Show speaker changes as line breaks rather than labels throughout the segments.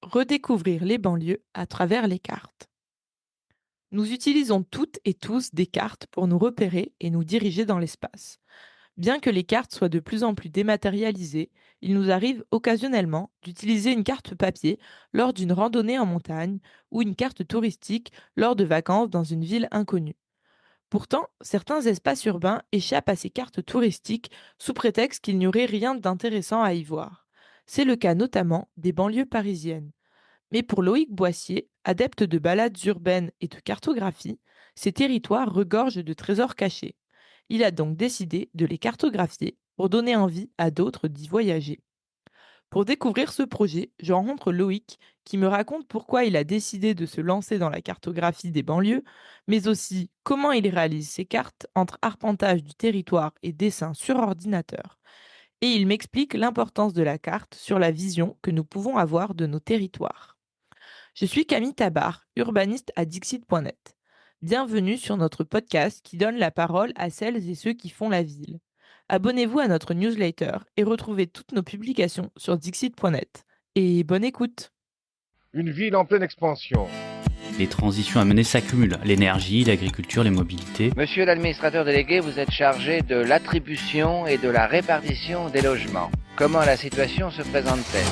redécouvrir les banlieues à travers les cartes. Nous utilisons toutes et tous des cartes pour nous repérer et nous diriger dans l'espace. Bien que les cartes soient de plus en plus dématérialisées, il nous arrive occasionnellement d'utiliser une carte papier lors d'une randonnée en montagne ou une carte touristique lors de vacances dans une ville inconnue. Pourtant, certains espaces urbains échappent à ces cartes touristiques sous prétexte qu'il n'y aurait rien d'intéressant à y voir. C'est le cas notamment des banlieues parisiennes. Mais pour Loïc Boissier, adepte de balades urbaines et de cartographie, ces territoires regorgent de trésors cachés. Il a donc décidé de les cartographier pour donner envie à d'autres d'y voyager. Pour découvrir ce projet, je rencontre Loïc qui me raconte pourquoi il a décidé de se lancer dans la cartographie des banlieues, mais aussi comment il réalise ses cartes entre arpentage du territoire et dessin sur ordinateur. Et il m'explique l'importance de la carte sur la vision que nous pouvons avoir de nos territoires. Je suis Camille Tabar, urbaniste à Dixit.net. Bienvenue sur notre podcast qui donne la parole à celles et ceux qui font la ville. Abonnez-vous à notre newsletter et retrouvez toutes nos publications sur Dixit.net. Et bonne écoute!
Une ville en pleine expansion.
Les transitions à mener s'accumulent, l'énergie, l'agriculture, les mobilités.
Monsieur l'administrateur délégué, vous êtes chargé de l'attribution et de la répartition des logements. Comment la situation se présente-t-elle?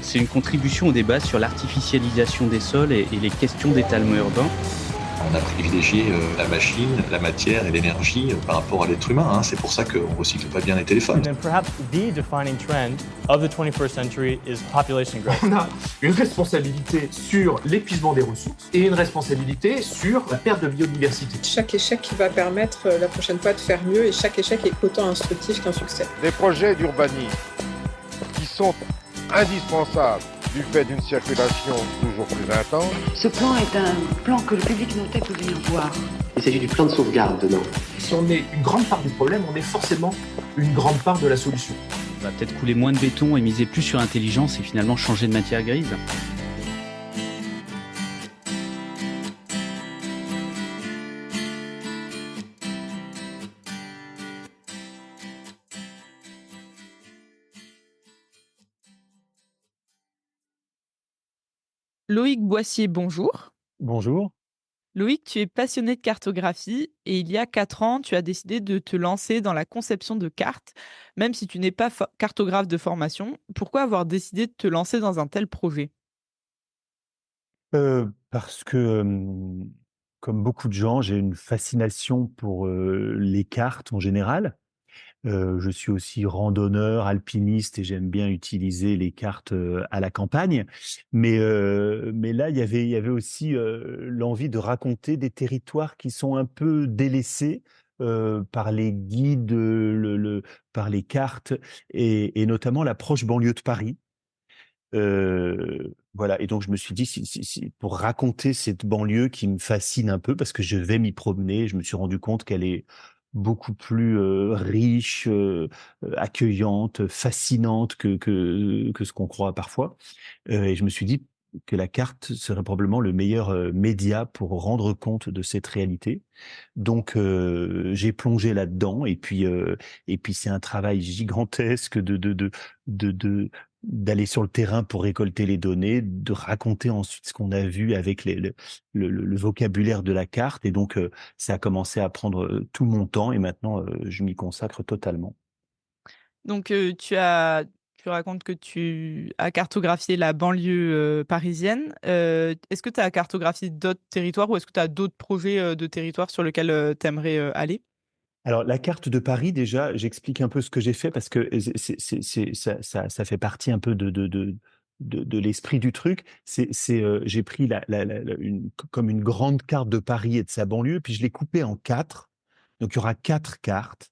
C'est une contribution au débat sur l'artificialisation des sols et les questions d'étalement urbain.
On a privilégié la machine, la matière et l'énergie par rapport à l'être humain. C'est pour ça qu'on ne recycle pas bien les téléphones.
And then perhaps the defining trend of the 21st century is population growth.
On a une responsabilité sur l'épuisement des ressources et une responsabilité sur la perte de biodiversité.
Chaque échec va permettre la prochaine fois de faire mieux et chaque échec est autant instructif qu'un succès.
Des projets d'urbanisme qui sont indispensables du fait d'une circulation toujours plus intense.
Ce plan est un plan que le public notait peut venir voir.
Il s'agit du plan de sauvegarde dedans.
Si on est une grande part du problème, on est forcément une grande part de la solution.
On va peut-être couler moins de béton et miser plus sur l'intelligence et finalement changer de matière grise.
Loïc Boissier, bonjour.
Bonjour.
Loïc, tu es passionné de cartographie et il y a 4 ans, tu as décidé de te lancer dans la conception de cartes, même si tu n'es pas cartographe de formation. Pourquoi avoir décidé de te lancer dans un tel projet?
Parce que, comme beaucoup de gens, j'ai une fascination pour, les cartes en général. Je suis aussi randonneur, alpiniste et j'aime bien utiliser les cartes, à la campagne. Mais là, il y avait aussi, l'envie de raconter des territoires qui sont un peu délaissés, par les guides, par les cartes et notamment la proche banlieue de Paris. Voilà et donc je me suis dit si pour raconter cette banlieue qui me fascine un peu parce que je vais m'y promener, je me suis rendu compte qu'elle est beaucoup plus, riche, accueillante, fascinante que ce qu'on croit parfois, et je me suis dit que la carte serait probablement le meilleur, média pour rendre compte de cette réalité. Donc j'ai plongé là-dedans et puis c'est un travail gigantesque de d'aller sur le terrain pour récolter les données, de raconter ensuite ce qu'on a vu avec le vocabulaire de la carte et donc ça a commencé à prendre, tout mon temps et maintenant, je m'y consacre totalement.
Donc, tu racontes que tu as cartographié la banlieue, parisienne. Est-ce que tu as cartographié d'autres territoires ou est-ce que tu as d'autres projets, de territoires sur lesquels, tu aimerais, aller?
Alors la carte de Paris déjà, j'explique un peu ce que j'ai fait parce que c'est ça fait partie un peu de l'esprit du truc. J'ai pris une comme une grande carte de Paris et de sa banlieue, puis je l'ai coupée en 4. Donc il y aura 4 cartes,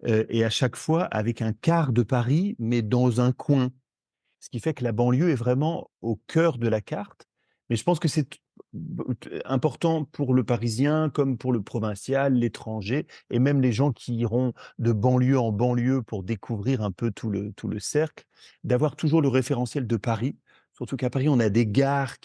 et à chaque fois avec un quart de Paris, mais dans un coin. Ce qui fait que la banlieue est vraiment au cœur de la carte. Mais je pense que c'est important pour le Parisien comme pour le provincial, l'étranger et même les gens qui iront de banlieue en banlieue pour découvrir un peu tout le cercle, d'avoir toujours le référentiel de Paris. Surtout qu'à Paris, on a des gares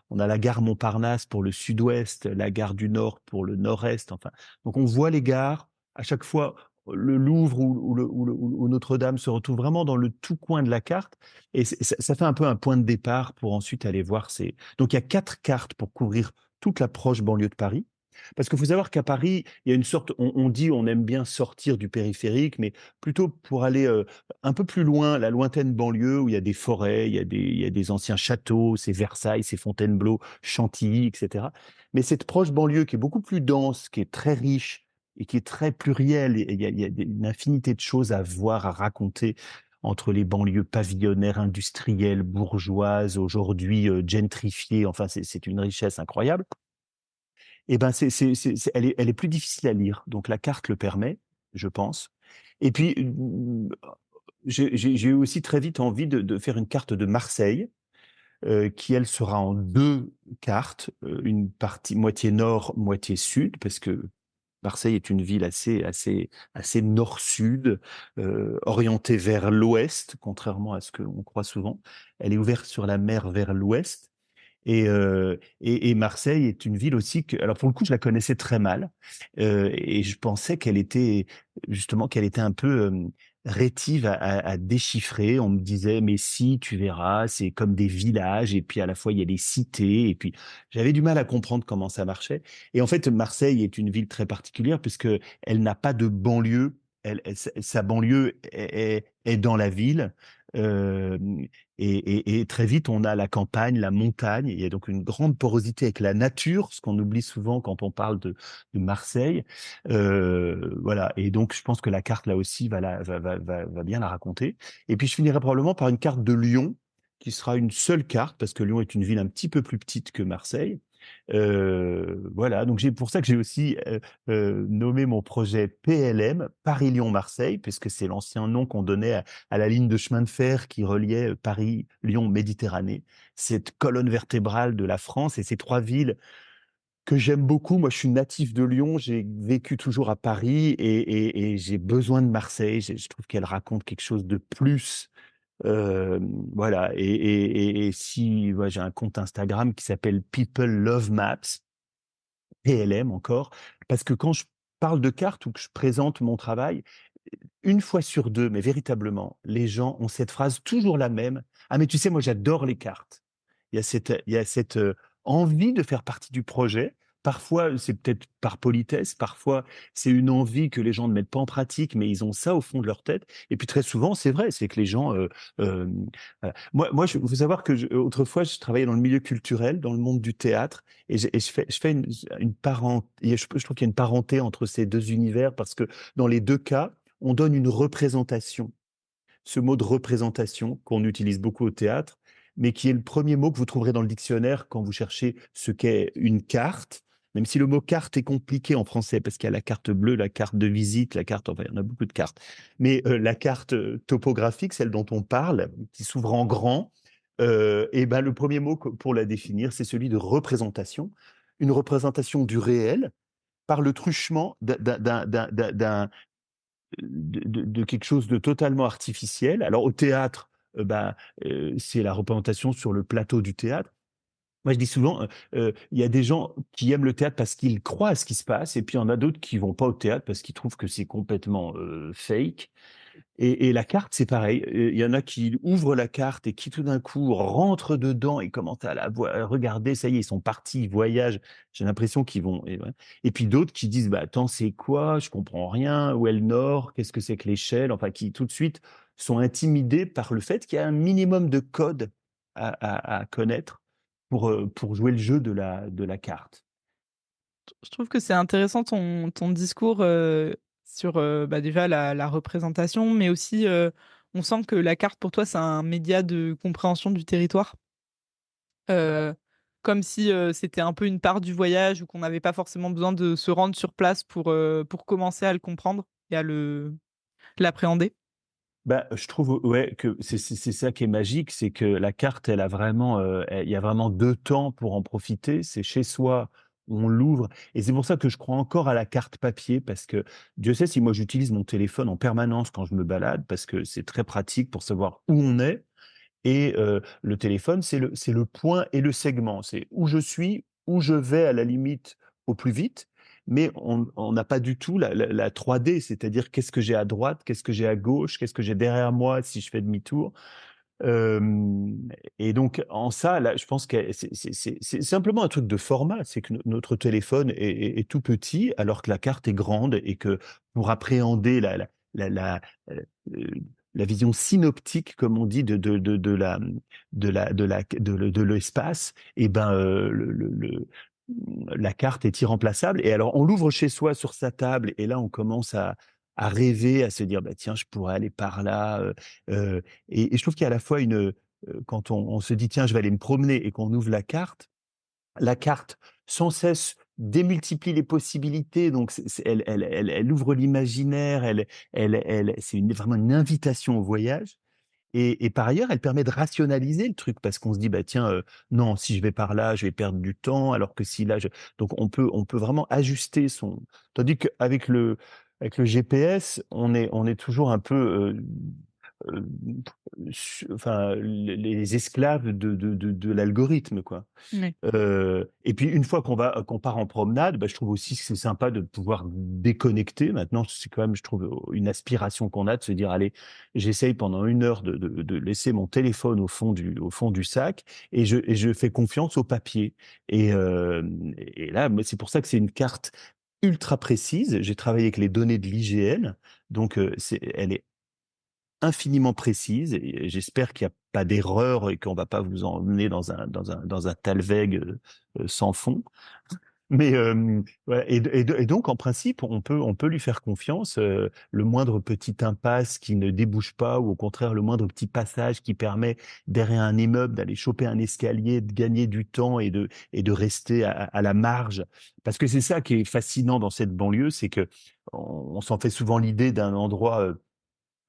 on a la gare Montparnasse pour le sud-ouest, la gare du Nord pour le nord-est, enfin donc on voit les gares. À chaque fois, le Louvre ou Notre-Dame se retrouvent vraiment dans le tout coin de la carte. Et ça fait un peu un point de départ pour ensuite aller voir ces. Donc il y a 4 cartes pour couvrir toute la proche banlieue de Paris. Parce qu'il faut savoir qu'à Paris, il y a une sorte, on dit on aime bien sortir du périphérique, mais plutôt pour aller un peu plus loin, la lointaine banlieue où il y a des forêts, il y a des anciens châteaux, c'est Versailles, c'est Fontainebleau, Chantilly, etc. Mais cette proche banlieue qui est beaucoup plus dense, qui est très riche et qui est très plurielle, et il y a une infinité de choses à voir, à raconter entre les banlieues pavillonnaires, industrielles, bourgeoises, aujourd'hui gentrifiées, enfin c'est une richesse incroyable. Eh ben, elle est plus difficile à lire. Donc la carte le permet, je pense. Et puis, j'ai eu aussi très vite envie de faire une carte de Marseille, qui elle sera en 2 cartes, une partie moitié nord, moitié sud, parce que Marseille est une ville assez nord-sud, orientée vers l'ouest, contrairement à ce qu'on croit souvent. Elle est ouverte sur la mer vers l'ouest. Et Marseille est une ville aussi que, alors pour le coup, je la connaissais très mal, et je pensais qu'elle était justement qu'elle était un peu rétive à déchiffrer. On me disait, mais si, tu verras, c'est comme des villages, et puis à la fois il y a des cités, et puis j'avais du mal à comprendre comment ça marchait. Et en fait, Marseille est une ville très particulière puisque elle n'a pas de banlieue. Sa banlieue est dans la ville. Euh, et très vite, on a la campagne, la montagne. Il y a donc une grande porosité avec la nature, ce qu'on oublie souvent quand on parle de Marseille. Voilà. Et donc, je pense que la carte, là aussi, va bien la raconter. Et puis, je finirai probablement par une carte de Lyon, qui sera une seule carte, parce que Lyon est une ville un petit peu plus petite que Marseille. Voilà, donc pour ça que j'ai aussi nommé mon projet PLM, Paris-Lyon-Marseille, puisque c'est l'ancien nom qu'on donnait à la ligne de chemin de fer qui reliait Paris-Lyon-Méditerranée, cette colonne vertébrale de la France et ces 3 villes que j'aime beaucoup. Moi, je suis natif de Lyon, j'ai vécu toujours à Paris et j'ai besoin de Marseille. Je trouve qu'elle raconte quelque chose de plus. Euh, voilà, et si j'ai un compte Instagram qui s'appelle People Love Maps, PLM encore, parce que quand je parle de cartes ou que je présente mon travail, une fois sur 2, mais véritablement, les gens ont cette phrase toujours la même. Ah, mais tu sais, moi, j'adore les cartes. Il y a cette envie de faire partie du projet. Parfois, c'est peut-être par politesse, parfois, c'est une envie que les gens ne mettent pas en pratique, mais ils ont ça au fond de leur tête. Et puis très souvent, c'est vrai, c'est que les gens. Voilà. Moi, il faut savoir que autrefois, je travaillais dans le milieu culturel, dans le monde du théâtre, et je fais une parenté. Je trouve qu'il y a une parenté entre ces 2 univers parce que dans les 2 cas, on donne une représentation. Ce mot de représentation qu'on utilise beaucoup au théâtre, mais qui est le premier mot que vous trouverez dans le dictionnaire quand vous cherchez ce qu'est une carte, même si le mot carte est compliqué en français, parce qu'il y a la carte bleue, la carte de visite, la carte, enfin, il y en a beaucoup de cartes. Mais la carte topographique, celle dont on parle, qui s'ouvre en grand, et ben, le premier mot pour la définir, c'est celui de représentation. Une représentation du réel par le truchement de quelque chose de totalement artificiel. Alors au théâtre, c'est la représentation sur le plateau du théâtre. Moi, je dis souvent, il y a des gens qui aiment le théâtre parce qu'ils croient à ce qui se passe, et puis il y en a d'autres qui vont pas au théâtre parce qu'ils trouvent que c'est complètement fake. Et la carte, c'est pareil. Il y en a qui ouvrent la carte et qui tout d'un coup rentrent dedans et commencent à regarder. Ça y est, ils sont partis, ils voyagent. J'ai l'impression qu'ils vont. Et, voilà. Et puis d'autres qui disent, bah attends, c'est quoi? Je comprends rien. Où est le nord? Qu'est-ce que c'est que l'échelle? Enfin, qui tout de suite sont intimidés par le fait qu'il y a un minimum de code à connaître pour jouer le jeu de la carte.
Je trouve que c'est intéressant ton discours sur déjà la représentation, mais aussi on sent que la carte pour toi c'est un média de compréhension du territoire, euh, comme si c'était un peu une part du voyage ou qu'on n'avait pas forcément besoin de se rendre sur place pour commencer à le comprendre et à l'appréhender.
Bah, je trouve ouais que c'est ça qui est magique, c'est que la carte, elle a vraiment, il y a vraiment 2 temps pour en profiter. C'est chez soi, on l'ouvre, et c'est pour ça que je crois encore à la carte papier, parce que Dieu sait si moi j'utilise mon téléphone en permanence quand je me balade, parce que c'est très pratique pour savoir où on est. Et le téléphone, c'est le point et le segment. C'est où je suis, où je vais à la limite au plus vite, mais on n'a pas du tout la 3D, c'est-à-dire qu'est-ce que j'ai à droite, qu'est-ce que j'ai à gauche, qu'est-ce que j'ai derrière moi si je fais demi-tour. Et donc en ça, là, je pense que c'est simplement un truc de format. C'est que notre téléphone est tout petit, alors que la carte est grande et que pour appréhender la, la, euh, la vision synoptique, comme on dit, de l'espace, et ben la carte est irremplaçable. Et alors on l'ouvre chez soi sur sa table, et là on commence à rêver, à se dire bah tiens, je pourrais aller par là. Et je trouve qu'il y a à la fois quand on se dit tiens, je vais aller me promener et qu'on ouvre la carte sans cesse démultiplie les possibilités, donc elle ouvre l'imaginaire, c'est vraiment une invitation au voyage. Et par ailleurs, elle permet de rationaliser le truc parce qu'on se dit bah tiens, non, si je vais par là, je vais perdre du temps, alors que si là, donc on peut vraiment ajuster son. Tandis qu'avec le GPS, on est toujours un peu euh, enfin, les esclaves de l'algorithme, quoi.
Oui.
Et puis une fois qu'on part en promenade, bah, je trouve aussi que c'est sympa de pouvoir déconnecter. Maintenant, c'est quand même, je trouve, une aspiration qu'on a de se dire, allez, j'essaye pendant 1 heure de laisser mon téléphone au fond du sac et je fais confiance au papier. Et là, moi, c'est pour ça que c'est une carte ultra précise. J'ai travaillé avec les données de l'IGN, donc elle est infiniment précise et j'espère qu'il n'y a pas d'erreur et qu'on va pas vous emmener dans un Talweg sans fond. Mais voilà. Et donc en principe on peut lui faire confiance. Le moindre petit impasse qui ne débouche pas, ou au contraire le moindre petit passage qui permet derrière un immeuble d'aller choper un escalier, de gagner du temps et de rester à la marge. Parce que c'est ça qui est fascinant dans cette banlieue, c'est que on s'en fait souvent l'idée d'un endroit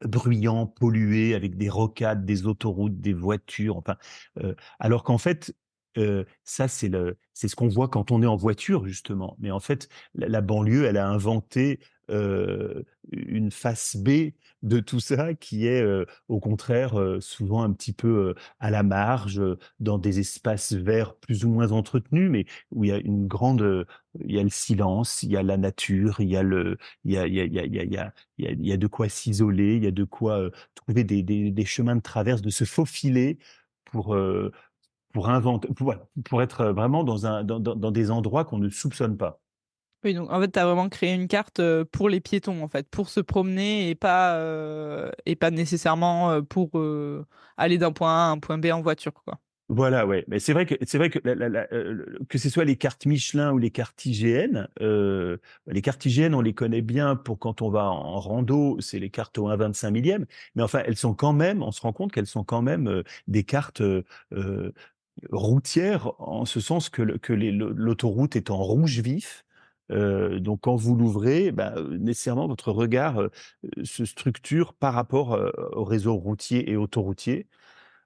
bruyant, pollué, avec des rocades, des autoroutes, des voitures, enfin, alors qu'en fait, ça c'est ce qu'on voit quand on est en voiture justement. Mais en fait, la banlieue, elle a inventé une face B de tout ça, qui est au contraire souvent un petit peu à la marge, dans des espaces verts plus ou moins entretenus, mais où il y a il y a le silence, il y a la nature, il y a, il y a, il y a, il y a, il y a, il y a de quoi s'isoler, il y a de quoi trouver des chemins de traverse, de se faufiler pour pour inventer, voilà, pour être vraiment dans des endroits qu'on ne soupçonne pas.
Oui, donc en fait, tu as vraiment créé une carte pour les piétons, en fait, pour se promener et pas nécessairement pour aller d'un point A à un point B en voiture, quoi.
Voilà, ouais. Mais c'est vrai que que ce soit les cartes Michelin ou les cartes IGN, les cartes IGN, on les connaît bien pour quand on va en rando, c'est les cartes au 1/25 millième. Mais enfin, elles sont quand même, on se rend compte qu'elles sont quand même des cartes euh, routières, en ce sens que l'autoroute est en rouge vif. Donc quand vous l'ouvrez, bah, nécessairement votre regard se structure par rapport au réseau routier et autoroutier.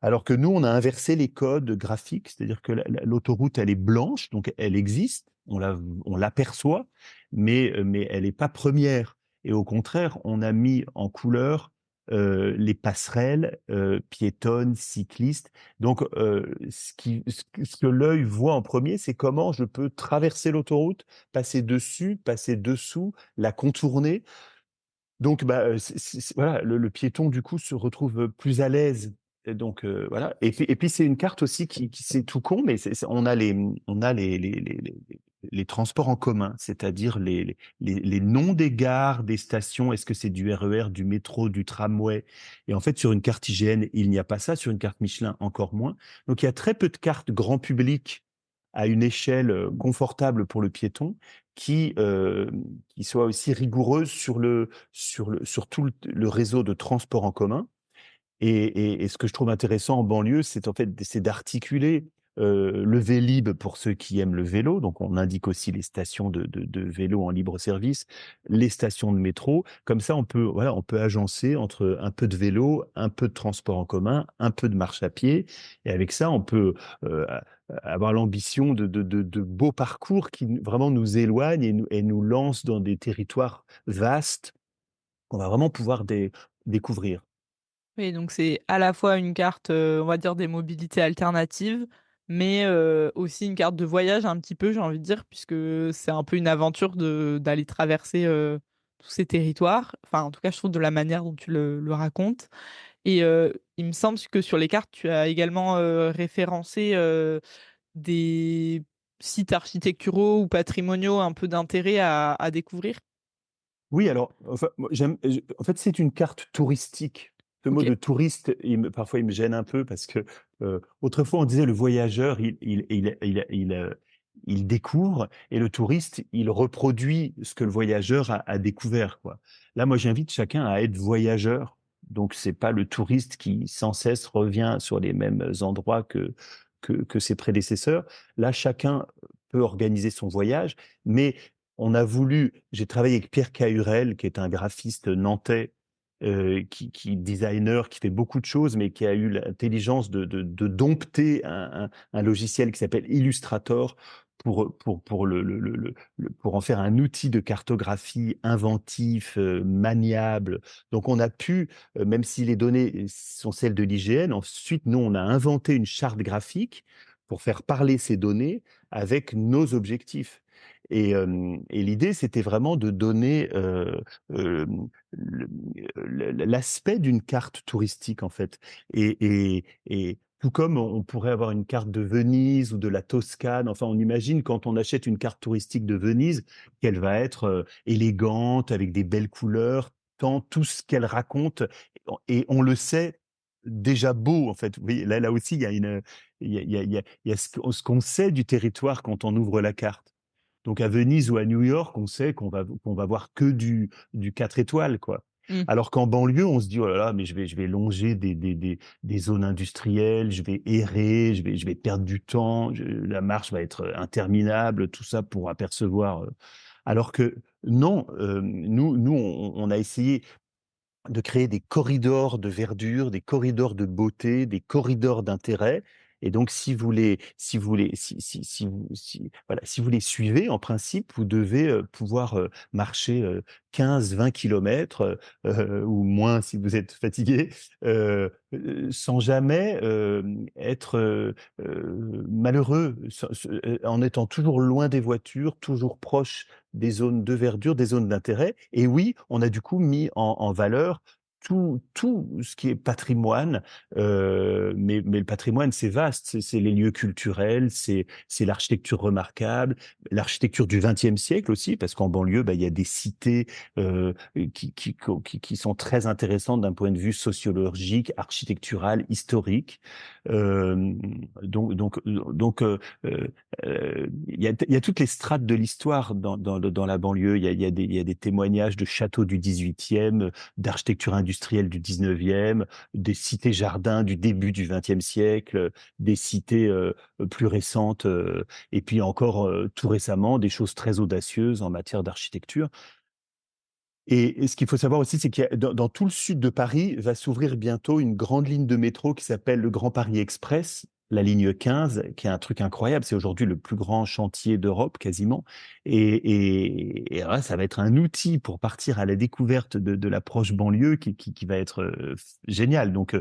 Alors que nous, on a inversé les codes graphiques, c'est-à-dire que l'autoroute, elle est blanche, donc elle existe, on l'aperçoit, mais elle n'est pas première. Et au contraire, on a mis en couleur les passerelles piétonnes, cyclistes. Donc, ce que l'œil voit en premier, c'est comment je peux traverser l'autoroute, passer dessus, passer dessous, la contourner. Donc, bah, voilà, le piéton, du coup, se retrouve plus à l'aise. Et donc, voilà. Et puis, c'est une carte aussi qui c'est tout con, mais on a les transports en commun, c'est-à-dire les noms des gares, des stations. Est-ce que c'est du RER, du métro, du tramway? Et en fait, sur une carte IGN, il n'y a pas ça. Sur une carte Michelin, encore moins. Donc, il y a très peu de cartes grand public à une échelle confortable pour le piéton, qui soit aussi rigoureuse sur tout le réseau de transport en commun. Et ce que je trouve intéressant en banlieue, c'est d'articuler le Vélib pour ceux qui aiment le vélo. Donc, on indique aussi les stations de vélo en libre service, les stations de métro. Comme ça, on peut agencer entre un peu de vélo, un peu de transport en commun, un peu de marche à pied. Et avec ça, on peut avoir l'ambition de beaux parcours qui vraiment nous éloignent et nous lancent dans des territoires vastes qu'on va vraiment pouvoir découvrir.
Oui, donc c'est à la fois une carte, on va dire des mobilités alternatives, mais aussi une carte de voyage un petit peu, j'ai envie de dire, puisque c'est un peu une aventure d'aller traverser tous ces territoires. Enfin, en tout cas, je trouve de la manière dont tu le racontes. Et il me semble que sur les cartes, tu as également référencé des sites architecturaux ou patrimoniaux un peu d'intérêt à découvrir.
Oui, alors, enfin, moi, en fait, c'est une carte touristique. Ce mot
Ok.
de touriste, parfois, il me gêne un peu parce que autrefois, on disait le voyageur, il découvre et le touriste, il reproduit ce que le voyageur a découvert, quoi. Là, moi, j'invite chacun à être voyageur. Donc, c'est pas le touriste qui sans cesse revient sur les mêmes endroits que ses prédécesseurs. Là, chacun peut organiser son voyage, mais j'ai travaillé avec Pierre Cahurel, qui est un graphiste nantais, qui designer, qui fait beaucoup de choses, mais qui a eu l'intelligence de dompter un logiciel qui s'appelle Illustrator pour en faire un outil de cartographie inventif, maniable. Donc on a pu, même si les données sont celles de l'IGN, ensuite nous on a inventé une charte graphique pour faire parler ces données avec nos objectifs. Et l'idée, c'était vraiment de donner l'aspect d'une carte touristique, en fait. Et tout comme on pourrait avoir une carte de Venise ou de la Toscane, enfin, on imagine quand on achète une carte touristique de Venise, qu'elle va être élégante, avec des belles couleurs, tant tout ce qu'elle raconte, et on le sait, déjà beau, en fait. Vous voyez, là aussi, il y a il y a ce qu'on sait du territoire quand on ouvre la carte. Donc à Venise ou à New York, on sait qu'on va voir que du 4 étoiles, quoi.
Mm.
Alors qu'en banlieue, on se dit: «Oh là là, mais je vais longer des zones industrielles, je vais errer, je vais perdre du temps, la marche va être interminable», tout ça pour apercevoir, alors que non, nous on a essayé de créer des corridors de verdure, des corridors de beauté, des corridors d'intérêt. Et donc, si vous les suivez, en principe, vous devez pouvoir marcher 15-20 kilomètres ou moins si vous êtes fatigué, sans jamais être malheureux, en étant toujours loin des voitures, toujours proche des zones de verdure, des zones d'intérêt. Et oui, on a du coup mis en valeur tout ce qui est patrimoine, mais le patrimoine, c'est vaste. C'est les lieux culturels, c'est l'architecture remarquable, l'architecture du XXe siècle aussi, parce qu'en banlieue, bah, il y a des cités qui sont très intéressantes d'un point de vue sociologique, architectural, historique. Euh, donc, il y a toutes les strates de l'histoire dans la banlieue. Il y a des témoignages de châteaux du XVIIIe, d'architecture industrielle du XIXe, des cités-jardins du début du XXe siècle, des cités plus récentes, et puis encore tout récemment, des choses très audacieuses en matière d'architecture. Et ce qu'il faut savoir aussi, c'est qu'il y a, dans tout le sud de Paris, va s'ouvrir bientôt une grande ligne de métro qui s'appelle le Grand Paris Express, la ligne 15, qui est un truc incroyable. C'est aujourd'hui le plus grand chantier d'Europe, quasiment. Et là, ça va être un outil pour partir à la découverte de l'approche banlieue qui va être génial. Donc,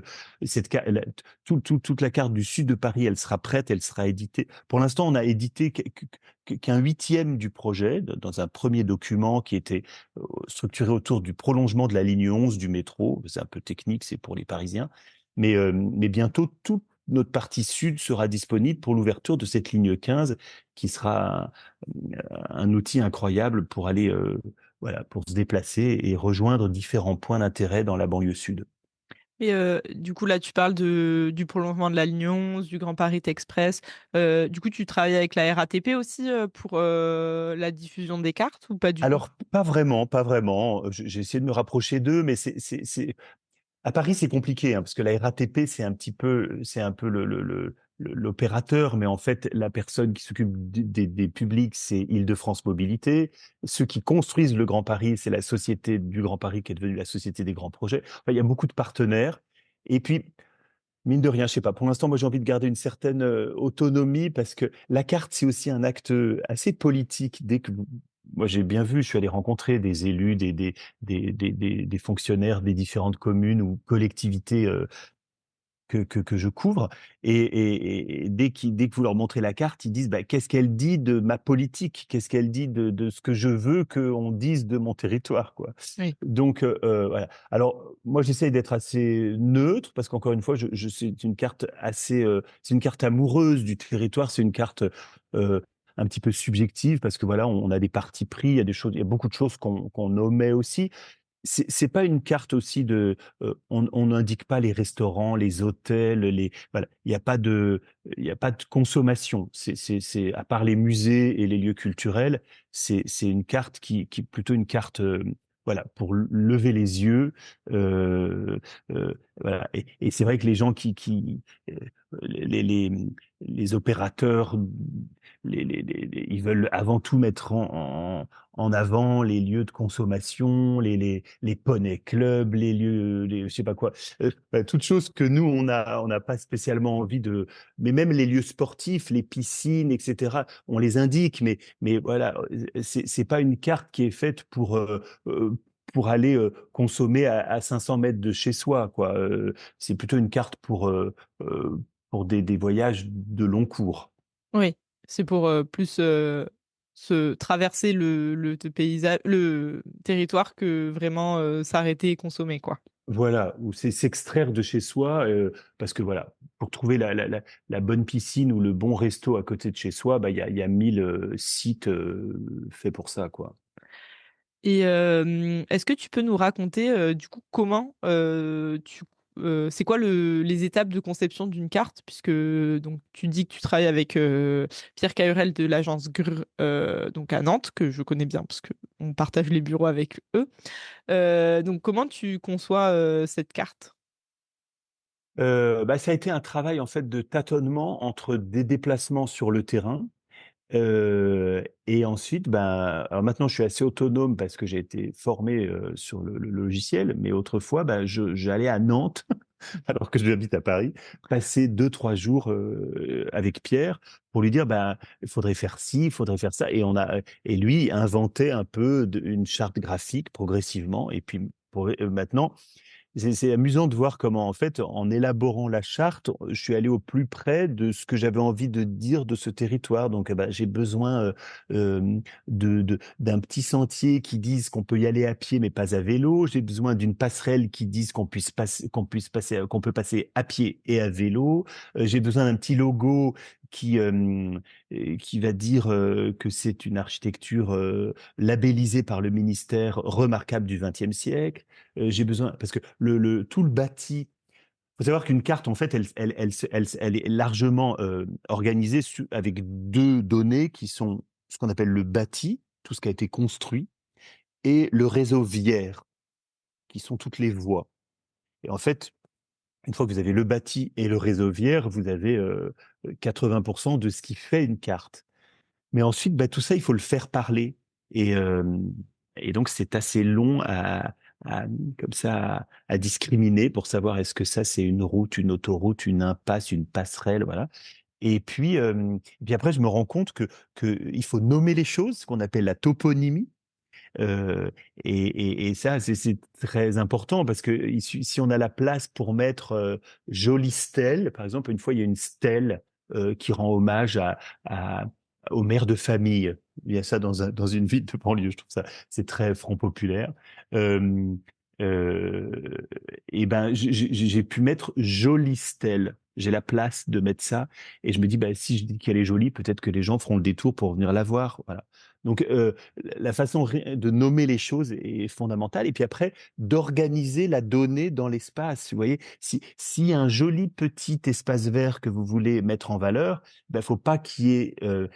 toute la carte du sud de Paris, elle sera prête, elle sera éditée. Pour l'instant, on a édité qu'un huitième du projet, dans un premier document qui était structuré autour du prolongement de la ligne 11 du métro. C'est un peu technique, c'est pour les Parisiens. Mais bientôt, toute notre partie sud sera disponible pour l'ouverture de cette ligne 15 qui sera un outil incroyable pour aller, voilà, pour se déplacer et rejoindre différents points d'intérêt dans la banlieue sud.
Et du coup, là, tu parles du prolongement de la ligne 11, du Grand Paris Express. Du coup, tu travailles avec la RATP aussi pour la diffusion des cartes ou pas du tout?
Alors, pas vraiment, pas vraiment. J'ai essayé de me rapprocher d'eux, mais à Paris, c'est compliqué, hein, parce que la RATP, c'est un peu l'opérateur, mais en fait, la personne qui s'occupe des publics, c'est Île-de-France Mobilité. Ceux qui construisent le Grand Paris, c'est la Société du Grand Paris qui est devenue la Société des Grands Projets. Enfin, il y a beaucoup de partenaires. Et puis, mine de rien, je sais pas. Pour l'instant, moi, j'ai envie de garder une certaine autonomie parce que la carte, c'est aussi un acte assez politique. Moi, j'ai bien vu, je suis allé rencontrer des élus, des fonctionnaires des différentes communes ou collectivités que je couvre. Et dès que vous leur montrez la carte, ils disent, bah, qu'est-ce qu'elle dit de ma politique? Qu'est-ce qu'elle dit de ce que je veux qu'on dise de mon territoire, quoi.
Oui.
Donc, voilà. Alors, moi, j'essaye d'être assez neutre parce qu'encore une fois, c'est une carte assez, c'est une carte amoureuse du territoire. C'est une carte, un petit peu subjective parce que voilà, on a des partis pris, il y a beaucoup de choses qu'on omet aussi. C'est pas une carte aussi de, on n'indique pas les restaurants, les hôtels, voilà, il y a pas de consommation. C'est à part les musées et les lieux culturels, c'est une carte qui est plutôt une carte, voilà, pour lever les yeux, heu voilà. Et c'est vrai que les gens heu, les les, les opérateurs, ils veulent avant tout mettre en avant les lieux de consommation, les poneys clubs, les lieux, je sais pas quoi, bah, toutes choses que nous on n'a pas spécialement envie de. Mais même les lieux sportifs, les piscines, et cetera, on les indique, mais voilà, c'est pas une carte qui est faite pour aller, consommer à 500 mètres de chez soi, quoi. C'est plutôt une carte pour des voyages de long cours.
Oui, c'est pour, plus, se traverser le territoire que vraiment, s'arrêter et consommer, quoi.
Voilà, ou c'est s'extraire de chez soi, parce que voilà, pour trouver la bonne piscine ou le bon resto à côté de chez soi, bah, il y a 1000, sites, faits pour ça, quoi.
Et est-ce que tu peux nous raconter, du coup, comment, c'est quoi les étapes de conception d'une carte? Puisque, donc tu dis que tu travailles avec, Pierre Cahurel de l'agence GRR, donc à Nantes, que je connais bien parce qu'on partage les bureaux avec eux. Donc comment tu conçois, cette carte?
Bah, ça a été un travail, en fait, de tâtonnement entre des déplacements sur le terrain. Et ensuite, ben, alors maintenant je suis assez autonome parce que j'ai été formé, sur le logiciel, mais autrefois, ben, j'allais à Nantes, alors que j'habite à Paris, passer 2 3 jours, avec Pierre pour lui dire: «Ben, il faudrait faire ci, il faudrait faire ça», et lui inventait un peu une charte graphique progressivement, et puis maintenant c'est amusant de voir comment, en fait, en élaborant la charte, je suis allé au plus près de ce que j'avais envie de dire de ce territoire. Donc, bah, j'ai besoin, d'un petit sentier qui dise qu'on peut y aller à pied, mais pas à vélo. J'ai besoin d'une passerelle qui dise qu'on peut passer à pied et à vélo. J'ai besoin d'un petit logo qui va dire, que c'est une architecture, labellisée par le ministère remarquable du XXe siècle. J'ai besoin parce que tout le bâti. Faut savoir qu'une carte, en fait, elle est largement, organisée avec 2 données qui sont ce qu'on appelle le bâti, tout ce qui a été construit, et le réseau viaire, qui sont toutes les voies. Et en fait, une fois que vous avez le bâti et le réseau viaire, vous avez, 80 de ce qui fait une carte. Mais ensuite, bah, tout ça, il faut le faire parler, et donc c'est assez long comme ça, à discriminer pour savoir est-ce que ça, c'est une route, une autoroute, une impasse, une passerelle, voilà. Et puis après, je me rends compte que il faut nommer les choses, ce qu'on appelle la toponymie. Heu et ça, c'est très important parce que si on a la place pour mettre, jolie stèle, par exemple, une fois, il y a une stèle, qui rend hommage à aux mères de famille. Il y a ça dans une ville de banlieue, je trouve ça, c'est très Front populaire. Hem, heu et ben, j'ai pu mettre jolie stèle. J'ai la place de mettre ça, et je me dis: «Bah, si je dis qu'elle est jolie, peut-être que les gens feront le détour pour venir la voir», voilà. Donc, la façon de nommer les choses est fondamentale, et puis après d'organiser la donnée dans l'espace. Vous voyez, s'il y a un joli petit espace vert que vous voulez mettre en valeur, ben faut pas qu'il y ait,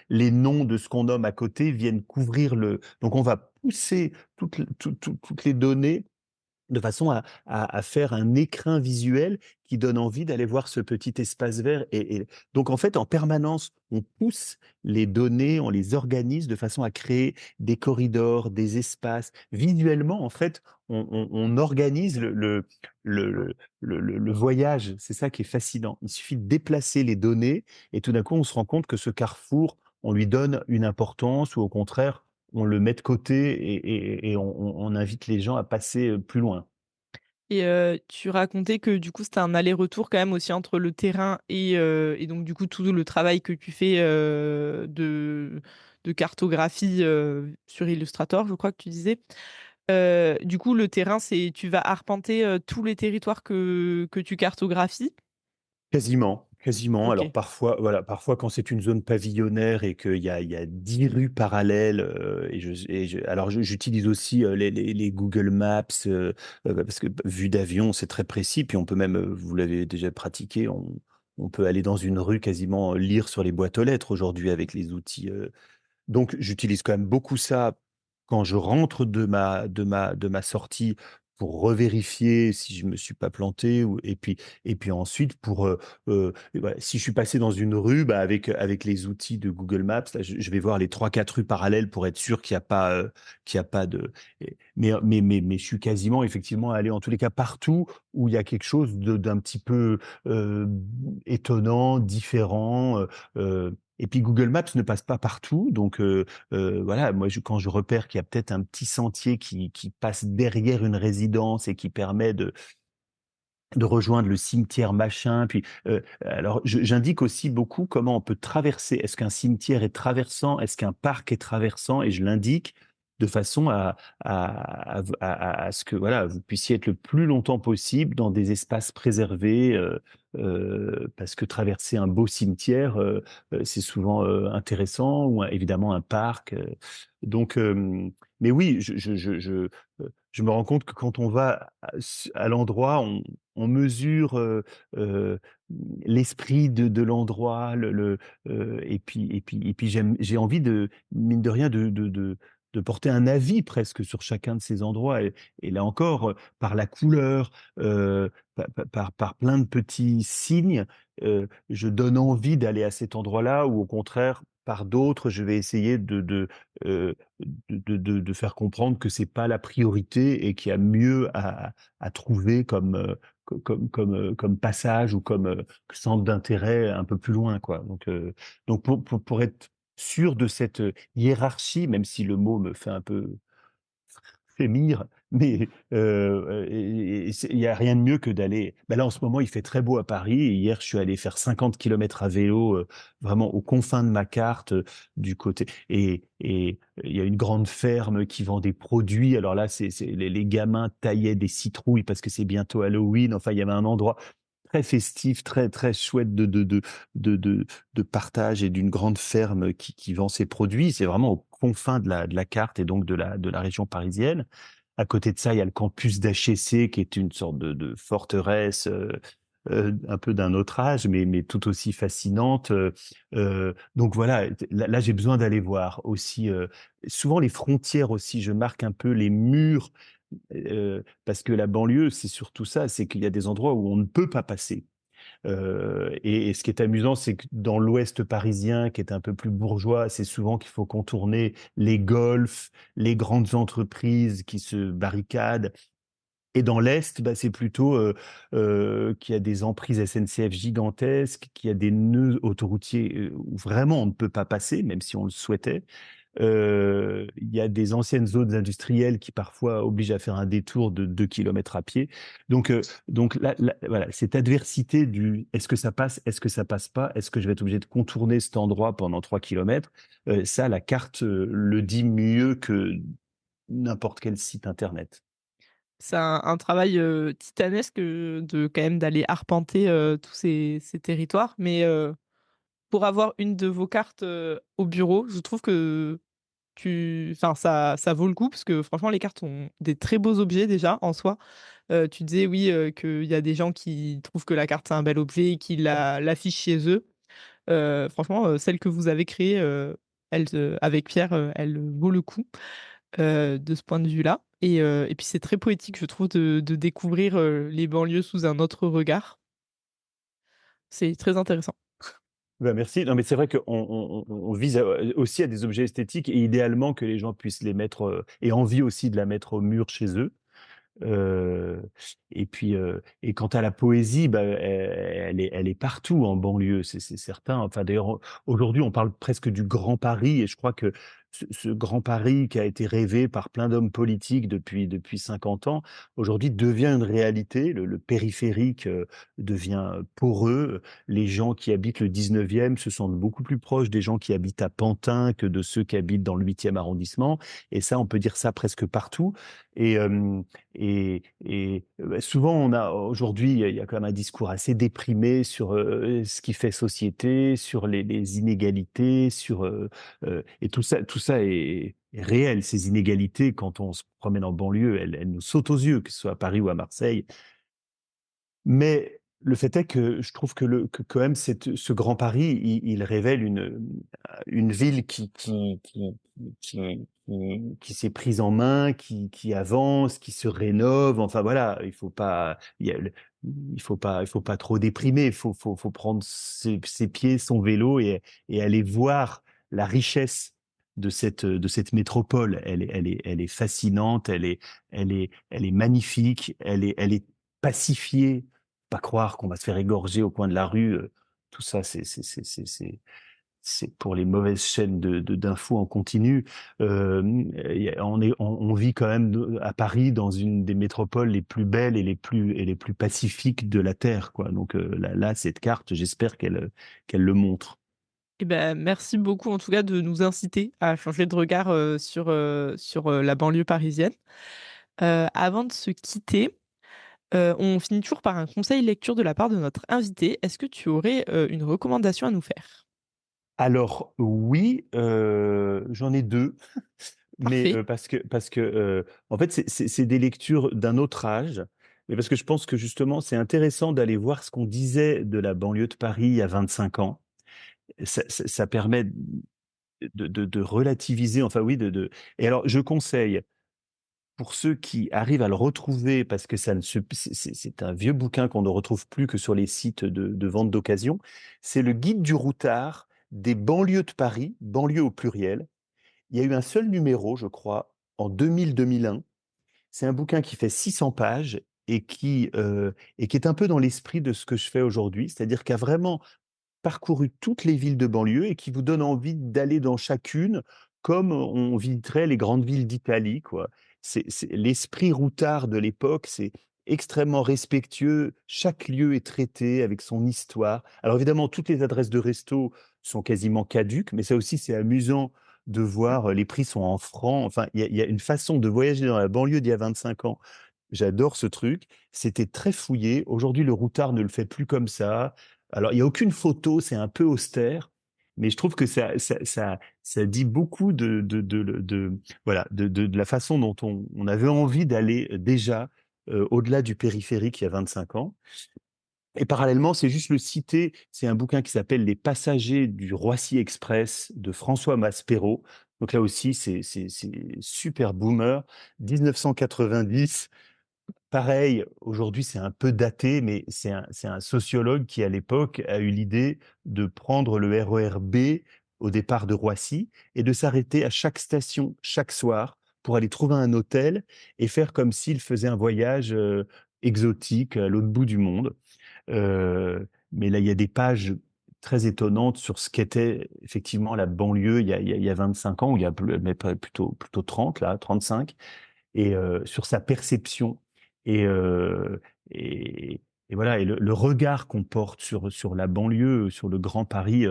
les noms de ce qu'on nomme à côté viennent couvrir donc on va pousser toutes les données de façon à faire un écrin visuel qui donne envie d'aller voir ce petit espace vert, et donc en fait, en permanence, on pousse les données, on les organise de façon à créer des corridors, des espaces. Visuellement, en fait, on organise le voyage. C'est ça qui est fascinant. Il suffit de déplacer les données et tout d'un coup, on se rend compte que ce carrefour, on lui donne une importance, ou au contraire, on le met de côté, et on invite les gens à passer, plus loin.
Et tu racontais que du coup, c'était un aller-retour quand même aussi entre le terrain et donc du coup, tout le travail que tu fais, de cartographie, sur Illustrator, je crois que tu disais. Du coup, le terrain, c'est tu vas arpenter, tous les territoires que tu cartographies?
Quasiment, quasiment. Alors
OK.
parfois, voilà, parfois quand c'est une zone pavillonnaire et qu'il y a 10 rues parallèles, alors j'utilise aussi, les Google Maps, parce que vue d'avion, c'est très précis. Puis on peut même, vous l'avez déjà pratiqué, on peut aller dans une rue quasiment, lire sur les boîtes aux lettres aujourd'hui avec les outils, donc j'utilise quand même beaucoup ça quand je rentre de ma sortie pour revérifier si je me suis pas planté et puis ensuite pour, voilà, si je suis passé dans une rue, bah, avec les outils de Google Maps, là, je vais voir les 3-4 rues parallèles pour être sûr qu'il y a pas de mais je suis quasiment effectivement allé en tous les cas partout où il y a quelque chose d'un petit peu, heu, étonnant, différent, et puis Google Maps ne passe pas partout, donc voilà, moi quand je repère qu'il y a peut-être un petit sentier qui passe derrière une résidence et qui permet de rejoindre le cimetière machin, puis, alors j'indique aussi beaucoup comment on peut traverser. Est-ce qu'un cimetière est traversant? Est-ce qu'un parc est traversant? Et je l'indique de façon à ce que, voilà, vous puissiez être le plus longtemps possible dans des espaces préservés, parce que traverser un beau cimetière, c'est souvent, intéressant ou évidemment un parc, donc mais oui, je me rends compte que quand on va à l'endroit, on mesure, heu, l'esprit de l'endroit, et puis j'ai envie de, mine de rien, de porter un avis presque sur chacun de ces endroits, et là encore, par la couleur, par plein de petits signes, je donne envie d'aller à cet endroit-là, ou au contraire, par d'autres, je vais essayer heu, de faire comprendre que c'est pas la priorité et qu'il y a mieux à trouver comme passage ou comme, centre d'intérêt un peu plus loin, quoi. Donc pour être sûr de cette, hiérarchie, même si le mot me fait un peu frémir, mais il y a rien de mieux que d'aller, bah, là, en ce moment, il fait très beau à Paris, et hier, je suis allé faire 50 kilomètres à vélo, vraiment aux confins de ma carte, du côté, et il y a une grande ferme qui vend des produits. Alors là, c'est les gamins taillaient des citrouilles parce que c'est bientôt Halloween. Enfin, il y avait un endroit très festif, très, très chouette de de de partage, et d'une grande ferme qui vend ses produits. C'est vraiment aux confins de la carte et donc de la région parisienne. À côté de ça, il y a le campus d'HEC qui est une sorte de forteresse, un peu d'un autre âge, mais tout aussi fascinante. Donc voilà, là, j'ai besoin d'aller voir aussi, souvent les frontières aussi. Je marque un peu les murs, parce que la banlieue, c'est surtout ça, c'est qu'il y a des endroits où on ne peut pas passer. Et ce qui est amusant, c'est que dans l'ouest parisien, qui est un peu plus bourgeois, c'est souvent qu'il faut contourner les golfs, les grandes entreprises qui se barricadent. Et dans l'est, bah, c'est plutôt, qu'il y a des emprises SNCF gigantesques, qu'il y a des nœuds autoroutiers, où vraiment on ne peut pas passer, même si on le souhaitait. Il y a des anciennes zones industrielles qui parfois obligent à faire un détour de 2 kilomètres à pied. Donc là, voilà, cette adversité du: «Est-ce que ça passe? Est-ce que ça passe pas? Est-ce que je vais être obligé de contourner cet endroit pendant 3 kilomètres?» Ça, la carte, le dit mieux que n'importe quel site internet.
C'est un travail, titanesque, de quand même d'aller arpenter, tous ces territoires. Mais, pour avoir une de vos cartes, au bureau, je trouve que ça vaut le coup parce que franchement les cartes sont des très beaux objets déjà en soi. Tu disais oui, qu'il y a des gens qui trouvent que la carte c'est un bel objet et qui l'affichent chez eux. Franchement, celle que vous avez créée, avec Pierre, elle vaut le coup, de ce point de vue-là. Et puis c'est très poétique je trouve de découvrir, les banlieues sous un autre regard. C'est très intéressant.
Bah, merci. Non, mais c'est vrai qu'on vise aussi à des objets esthétiques, et idéalement que les gens puissent les mettre, et envie aussi de la mettre au mur chez eux. Heu et puis, et quant à la poésie, bah, elle est partout en banlieue, c'est certain. Enfin d'ailleurs, aujourd'hui, on parle presque du Grand Paris, et je crois que ce grand Paris qui a été rêvé par plein d'hommes politiques depuis 50 ans, aujourd'hui devient une réalité. Le périphérique devient poreux. Les gens qui habitent le 19e se sentent beaucoup plus proches des gens qui habitent à Pantin que de ceux qui habitent dans le 8e arrondissement. Et ça, on peut dire ça presque partout. Et, souvent, aujourd'hui, il y a quand même un discours assez déprimé sur ce qui fait société, sur les inégalités, et tout ça est réel. Ces inégalités, quand on se promène en banlieue, elles nous sautent aux yeux, que ce soit à Paris ou à Marseille. Mais le fait est que je trouve que quand même ce Grand Paris, il révèle une ville qui s'est prise en main, qui avance, qui se rénove. Enfin voilà, il faut pas trop déprimer. Faut prendre ses pieds, son vélo et aller voir la richesse de cette métropole. Elle est fascinante. Elle est magnifique. Elle est pacifiée. Pas croire qu'on va se faire égorger au coin de la rue. Tout ça, c'est pour les mauvaises chaînes d'infos en continu. On vit quand même à Paris dans une des métropoles les plus belles et les plus pacifiques de la Terre, quoi. Donc là, cette carte, j'espère qu'elle le montre.
Eh ben, merci beaucoup en tout cas de nous inciter à changer de regard sur la banlieue parisienne. Avant de se quitter, on finit toujours par un conseil lecture de la part de notre invité. Est-ce que tu aurais une recommandation à nous faire?
Alors oui, j'en ai 2, mais
Parfait.
parce que en fait, c'est des lectures d'un autre âge, mais parce que je pense que justement, c'est intéressant d'aller voir ce qu'on disait de la banlieue de Paris il y a 25 ans. Ça permet de relativiser, enfin oui, et alors je conseille, pour ceux qui arrivent à le retrouver, parce que c'est un vieux bouquin qu'on ne retrouve plus que sur les sites de vente d'occasion, c'est le guide du routard des banlieues de Paris, banlieues au pluriel. Il y a eu un seul numéro, je crois, en 2000-2001. C'est un bouquin qui fait 600 pages et qui est un peu dans l'esprit de ce que je fais aujourd'hui, c'est-à-dire qu'il a vraiment parcouru toutes les villes de banlieue et qui vous donne envie d'aller dans chacune comme on visiterait les grandes villes d'Italie, quoi. C'est l'esprit routard de l'époque, c'est extrêmement respectueux. Chaque lieu est traité avec son histoire. Alors évidemment, toutes les adresses de resto sont quasiment caduques, mais ça aussi, c'est amusant de voir, les prix sont en francs. Enfin, il y a une façon de voyager dans la banlieue d'il y a 25 ans. J'adore ce truc. C'était très fouillé. Aujourd'hui, le routard ne le fait plus comme ça. Alors, il n'y a aucune photo, c'est un peu austère, mais je trouve que ça dit beaucoup voilà, de la façon dont on avait envie d'aller déjà au-delà du périphérique il y a 25 ans. Et parallèlement, c'est juste le citer, c'est un bouquin qui s'appelle Les Passagers du Roissy Express de François Maspero. Donc là aussi, c'est super boomer, 1990. Pareil, aujourd'hui, c'est un peu daté, mais c'est un sociologue qui, à l'époque, a eu l'idée de prendre le RER B au départ de Roissy et de s'arrêter à chaque station, chaque soir, pour aller trouver un hôtel et faire comme s'il faisait un voyage exotique à l'autre bout du monde. Mais là, il y a des pages très étonnantes sur ce qu'était effectivement la banlieue il y a 25 ans, ou il y a mais plutôt 30, là, 35, et sur sa perception. Et, et, et voilà, et le regard qu'on porte sur la banlieue, sur le Grand Paris,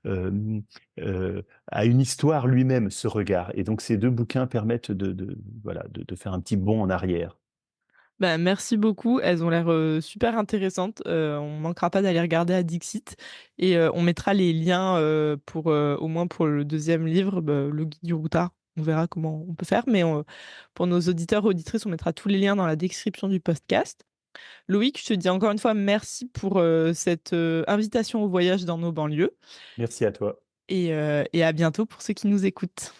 a une histoire lui-même, ce regard. Et donc ces 2 bouquins permettent voilà, de faire un petit bond en arrière.
Bah, merci beaucoup. Elles ont l'air super intéressantes. On manquera pas d'aller regarder à Dixit et on mettra les liens pour au moins pour le deuxième livre, le guide du routard. On verra comment on peut faire, mais pour nos auditeurs auditrices, on mettra tous les liens dans la description du podcast. Loïc, je te dis encore une fois merci pour cette invitation au voyage dans nos banlieues
Merci à toi.
et à bientôt pour ceux qui nous écoutent.